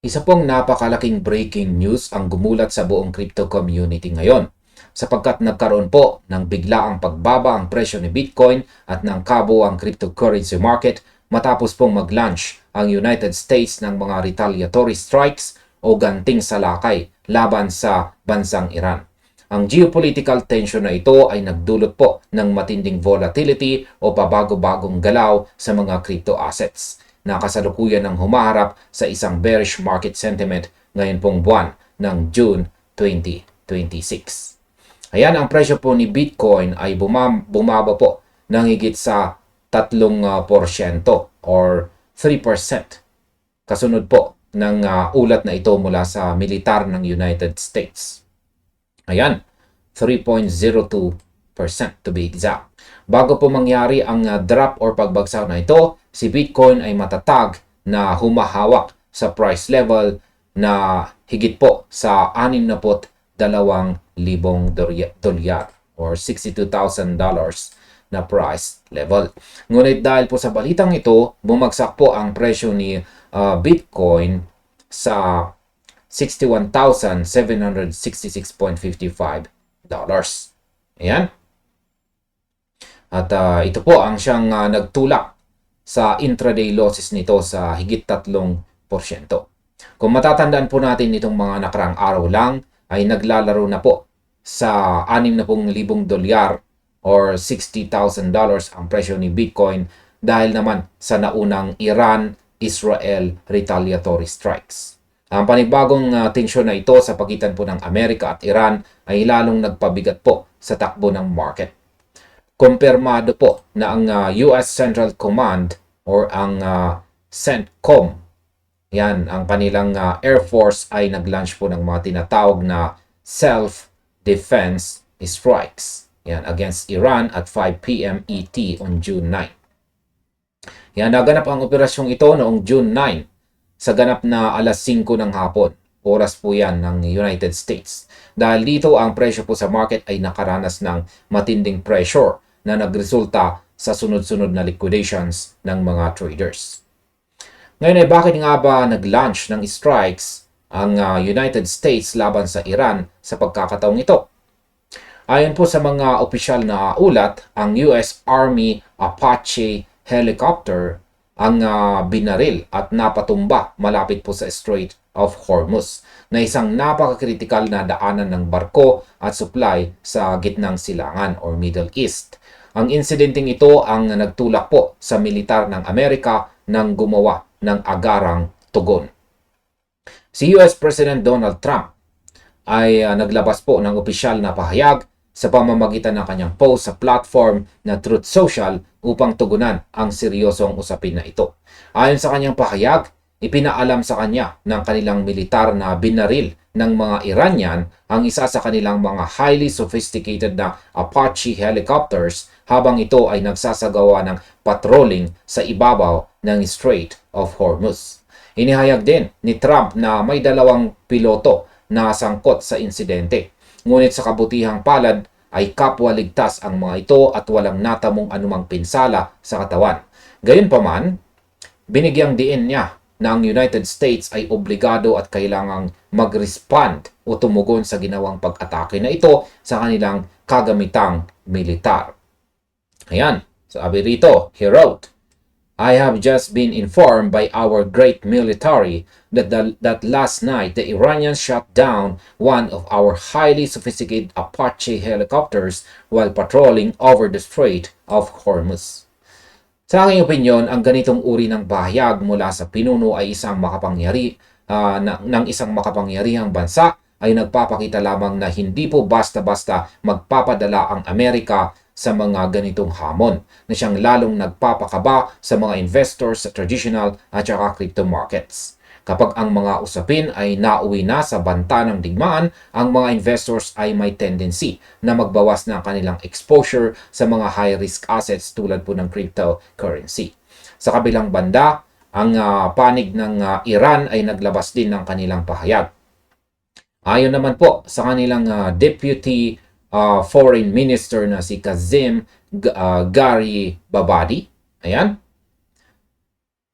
Isa pong napakalaking breaking news ang gumulat sa buong crypto community ngayon sapagkat nagkaroon po ng biglaang pagbaba ang presyo ni Bitcoin at ng kabo ang cryptocurrency market matapos pong mag-launch ang United States ng mga retaliatory strikes o ganting salakay laban sa bansang Iran. Ang geopolitical tension na ito ay nagdulot po ng matinding volatility o pabago-bagong galaw sa mga crypto assets na kasalukuyan ng humaharap sa isang bearish market sentiment ngayon pong buwan ng June 2026. Ayan, ang presyo po ni Bitcoin ay bumaba po ng higit sa 3% or 3%. Kasunod po ng ulat na ito mula sa militar ng United States. Ayan, 3.02% to be exact. Bago po mangyari ang drop or pagbagsak na ito, si Bitcoin ay matatag na humahawak sa price level na higit po sa 62,000 dolyar or $62,000 na price level. Ngunit dahil po sa balitang ito, bumagsak po ang presyo ni Bitcoin sa $61,766.55. Ayan. At ito po ang siyang nagtulak sa intraday losses nito sa higit 3%. Kung matatandaan po natin itong mga nakarang araw lang, ay naglalaro na po sa 60,000 dolyar or $60,000 ang presyo ni Bitcoin dahil naman sa naunang Iran-Israel retaliatory strikes. Ang panibagong tensyon na ito sa pagitan po ng Amerika at Iran ay lalong nagpabigat po sa takbo ng market. Kumpirmado po na ang US Central Command or ang CENTCOM, yan, ang kanilang Air Force ay nag-launch po ng mga tinatawag na self-defense strikes, yan, against Iran at 5 p.m. ET on June 9. Yan, naganap ang operasyong ito noong June 9 sa ganap na alas 5 ng hapon. Oras po yan ng United States. Dahil dito ang presyo po sa market ay nakaranas ng matinding pressure na nagresulta sa sunod-sunod na liquidations ng mga traders. Ngayon ay bakit nga ba nag-launch ng strikes ang United States laban sa Iran sa pagkakataong ito? Ayon po sa mga opisyal na ulat, ang US Army Apache helicopter ang binaril at napatumba malapit po sa Strait of Hormuz na isang napakakritikal na daanan ng barko at supply sa gitnang silangan or Middle East. Ang insidenteng ito ang nagtulak po sa militar ng Amerika nang gumawa ng agarang tugon. Si US President Donald Trump ay naglabas po ng opisyal na pahayag sa pamamagitan ng kanyang post sa platform na Truth Social upang tugunan ang seryosong usapin na ito. Ayon sa kanyang pahayag, ipinaalam sa kanya ng kanilang militar na binaril ng mga Iranian ang isa sa kanilang mga highly sophisticated na Apache helicopters habang ito ay nagsasagawa ng patrolling sa ibabaw ng Strait of Hormuz. Inihayag din ni Trump na may 2 piloto na sangkot sa insidente. Ngunit sa kabutihang palad ay kapwa ligtas ang mga ito at walang natamong anumang pinsala sa katawan. Gayunpaman, binigyang diin niya na ang United States ay obligado at kailangang mag-respond o tumugon sa ginawang pag-atake na ito sa kanilang kagamitang militar. Ayan, sabi rito, he wrote, I have just been informed by our great military that last night the Iranians shot down one of our highly sophisticated Apache helicopters while patrolling over the Strait of Hormuz. Sa aking opinyon, ang ganitong uri ng bahayag mula sa pinuno ay isang ng isang makapangyarihang bansa ay nagpapakita lamang na hindi po basta-basta magpapadala ang Amerika sa mga ganitong hamon na siyang lalong nagpapakaba sa mga investors sa traditional at saka crypto markets. Kapag ang mga usapin ay nauwi na sa banta ng digmaan, ang mga investors ay may tendency na magbawas ng kanilang exposure sa mga high-risk assets tulad po ng cryptocurrency. Sa kabilang banda, ang panig ng Iran ay naglabas din ng kanilang pahayag. Ayon naman po sa kanilang Deputy Foreign Minister na si Kazim Garibabadi, ayan,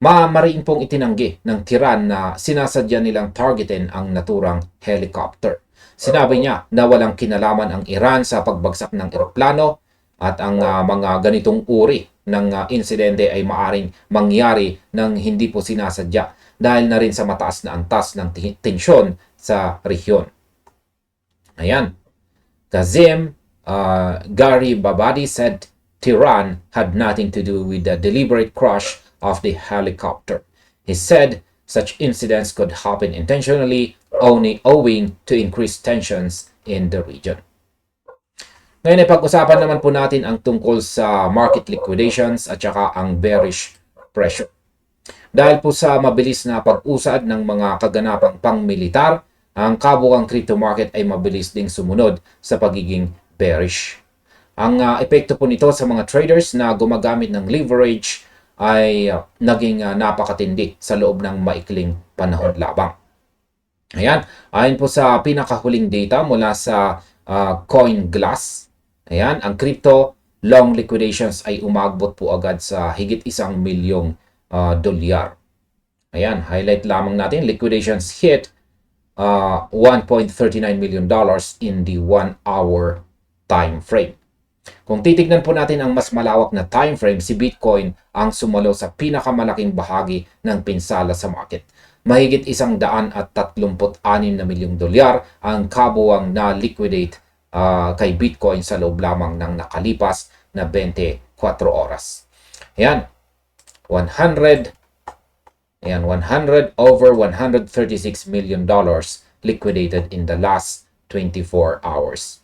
Maaaring pong itinanggi ng Tehran na sinasadya nilang targetin ang naturang helicopter. Sinabi niya na walang kinalaman ang Iran sa pagbagsak ng eroplano at ang mga ganitong uri ng insidente ay maaring mangyari ng hindi po sinasadya dahil na rin sa mataas na antas ng tensyon sa rehiyon. Ayan. Kazem Garibabadi said Tehran had nothing to do with the deliberate crash of the helicopter. He said such incidents could happen intentionally only owing to increased tensions in the region. Ngayon ay pag-usapan naman po natin ang tungkol sa market liquidations at saka ang bearish pressure. Dahil po sa mabilis na pag-usad ng mga kaganapang pang-militar, ang kabuuang crypto market ay mabilis ding sumunod sa pagiging bearish. Ang epekto po nito sa mga traders na gumagamit ng leverage ay naging napakatindi sa loob ng maikling panahon labang. Ayan, ayon po sa pinakahuling data mula sa CoinGlass, ayan, ang crypto long liquidations ay umagbot po agad sa higit 1 milyong dolyar. Ayan, highlight lamang natin, liquidations hit $1.39 million in the 1-hour time frame. Kung titignan po natin ang mas malawak na time frame, si Bitcoin ang sumalo sa pinakamalaking bahagi ng pinsala sa market. Mahigit 136 na milyong dolyar ang kabuuang na-liquidate kay Bitcoin sa loob lamang ng nakalipas na 24 oras. Ayan, 100 over $136 million liquidated in the last 24 hours.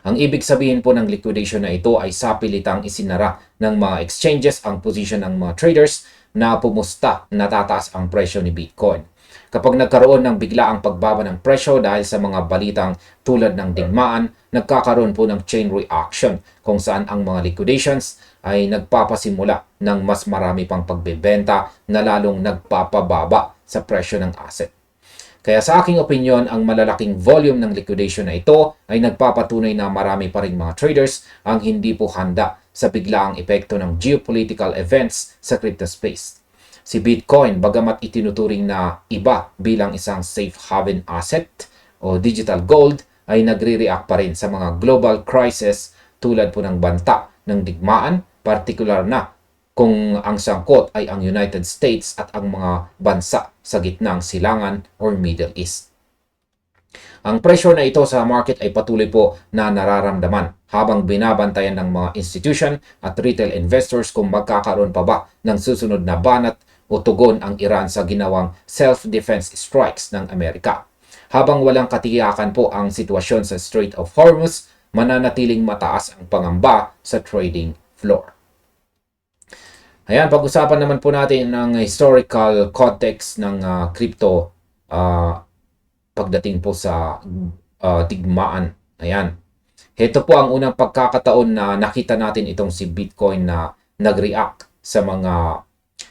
Ang ibig sabihin po ng liquidation na ito ay sapilitang isinara ng mga exchanges ang position ng mga traders na pumusta na tataas ang presyo ni Bitcoin. Kapag nagkaroon ng biglaang pagbaba ng presyo dahil sa mga balitang tulad ng digmaan, nagkakaroon po ng chain reaction kung saan ang mga liquidations ay nagpapasimula ng mas marami pang pagbebenta na lalong nagpapababa sa presyo ng asset. Kaya sa aking opinion, ang malalaking volume ng liquidation na ito ay nagpapatunay na marami pa ring mga traders ang hindi po handa sa biglaang epekto ng geopolitical events sa crypto space. Si Bitcoin, bagamat itinuturing na iba bilang isang safe haven asset o digital gold, ay nagre-react pa rin sa mga global crisis tulad po ng banta ng digmaan, partikular na kung ang sangkot ay ang United States at ang mga bansa sa gitnang silangan or Middle East. Ang pressure na ito sa market ay patuloy po na nararamdaman habang binabantayan ng mga institution at retail investors kung magkakaroon pa ba ng susunod na banat o tugon ang Iran sa ginawang self-defense strikes ng Amerika. Habang walang katiyakan po ang sitwasyon sa Strait of Hormuz, mananatiling mataas ang pangamba sa trading floor. Ayan, pag-usapan naman po natin ang historical context ng crypto pagdating po sa digmaan. Ayan. Ito po ang unang pagkakataon na nakita natin itong si Bitcoin na nag-react sa mga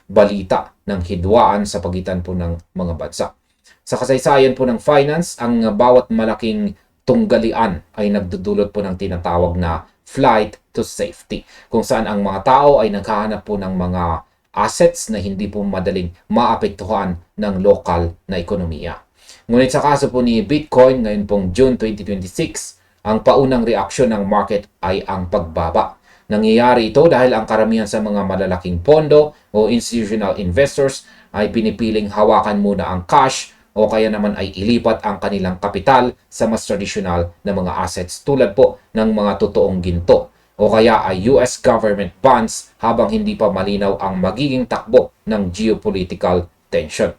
balita ng hidwaan sa pagitan po ng mga bansa. Sa kasaysayan po ng finance, ang bawat malaking tunggalian ay nagdudulot po ng tinatawag na flight to safety, kung saan ang mga tao ay naghahanap po ng mga assets na hindi po madaling maapektuhan ng lokal na ekonomiya. Ngunit sa kaso po ni Bitcoin ngayon pong June 2026, ang paunang reaksyon ng market ay ang pagbaba. Nangyayari ito dahil ang karamihan sa mga malalaking pondo o institutional investors ay pinipiling hawakan muna ang cash o kaya naman ay ilipat ang kanilang kapital sa mas tradisyonal na mga assets tulad po ng mga totoong ginto o kaya ay US government bonds habang hindi pa malinaw ang magiging takbo ng geopolitical tension.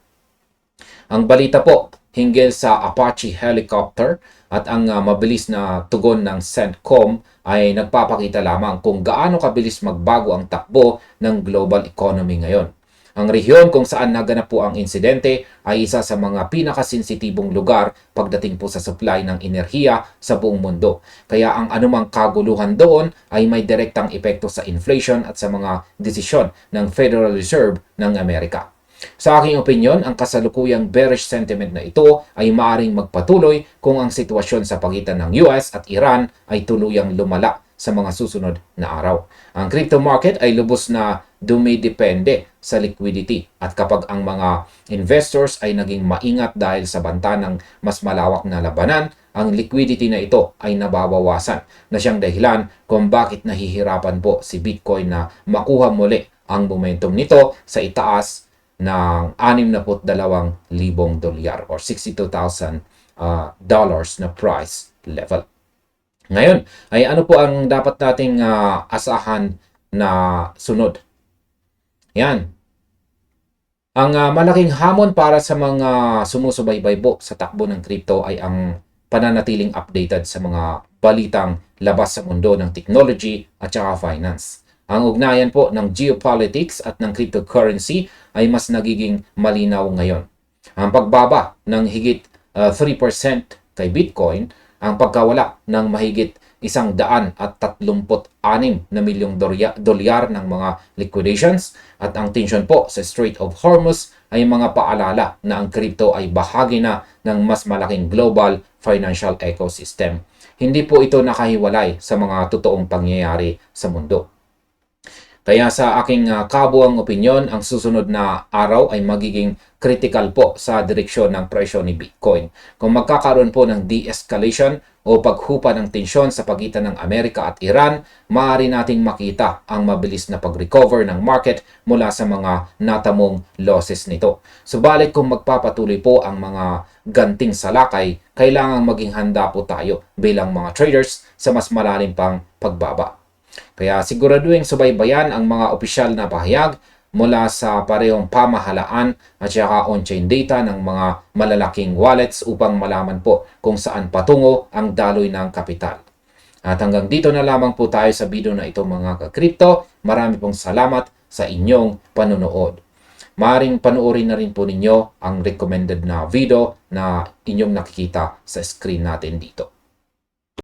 Ang balita po hinggil sa Apache helicopter at ang mabilis na tugon ng CENTCOM ay nagpapakita lamang kung gaano kabilis magbago ang takbo ng global economy ngayon. Ang rehiyon kung saan naganap po ang insidente ay isa sa mga pinakasensitibong lugar pagdating po sa supply ng enerhiya sa buong mundo. Kaya ang anumang kaguluhan doon ay may direktang epekto sa inflation at sa mga desisyon ng Federal Reserve ng Amerika. Sa aking opinyon, ang kasalukuyang bearish sentiment na ito ay maaring magpatuloy kung ang sitwasyon sa pagitan ng US at Iran ay tuluyang lumala sa mga susunod na araw. Ang crypto market ay lubos na dumidepende sa liquidity at kapag ang mga investors ay naging maingat dahil sa banta ng mas malawak na labanan, ang liquidity na ito ay nababawasan na siyang dahilan kung bakit nahihirapan po si Bitcoin na makuha muli ang momentum nito sa itaas ng $62,000 or $62,000 dollars na price level. Ngayon, ay ano po ang dapat nating asahan na sunod? Yan. Ang malaking hamon para sa mga sumusubaybay po sa takbo ng crypto ay ang pananatiling updated sa mga balitang labas sa mundo ng technology at saka finance. Ang ugnayan po ng geopolitics at ng cryptocurrency ay mas nagiging malinaw ngayon. Ang pagbaba ng higit 3% kay Bitcoin, ang pagkawala ng mahigit 136 na milyong dolyar ng mga liquidations at ang tension po sa Strait of Hormuz ay mga paalala na ang crypto ay bahagi na ng mas malaking global financial ecosystem. Hindi po ito nakahiwalay sa mga totoong pangyayari sa mundo. Kaya sa aking kabuang opinyon, ang susunod na araw ay magiging critical po sa direksyon ng presyo ni Bitcoin. Kung magkakaroon po ng de-escalation o paghupa ng tensyon sa pagitan ng Amerika at Iran, maaari nating makita ang mabilis na pag-recover ng market mula sa mga natamong losses nito. Subalit kung magpapatuloy po ang mga ganting salakay, kailangang maging handa po tayo bilang mga traders sa mas malalim pang pagbaba. Kaya siguraduhin subaybayan ang mga opisyal na pahayag mula sa parehong pamahalaan at saka on-chain data ng mga malalaking wallets upang malaman po kung saan patungo ang daloy ng kapital. At hanggang dito na lamang po tayo sa video na ito mga ka-crypto. Marami pong salamat sa inyong panonood. Maaring panoorin na rin po ninyo ang recommended na video na inyong nakikita sa screen natin dito.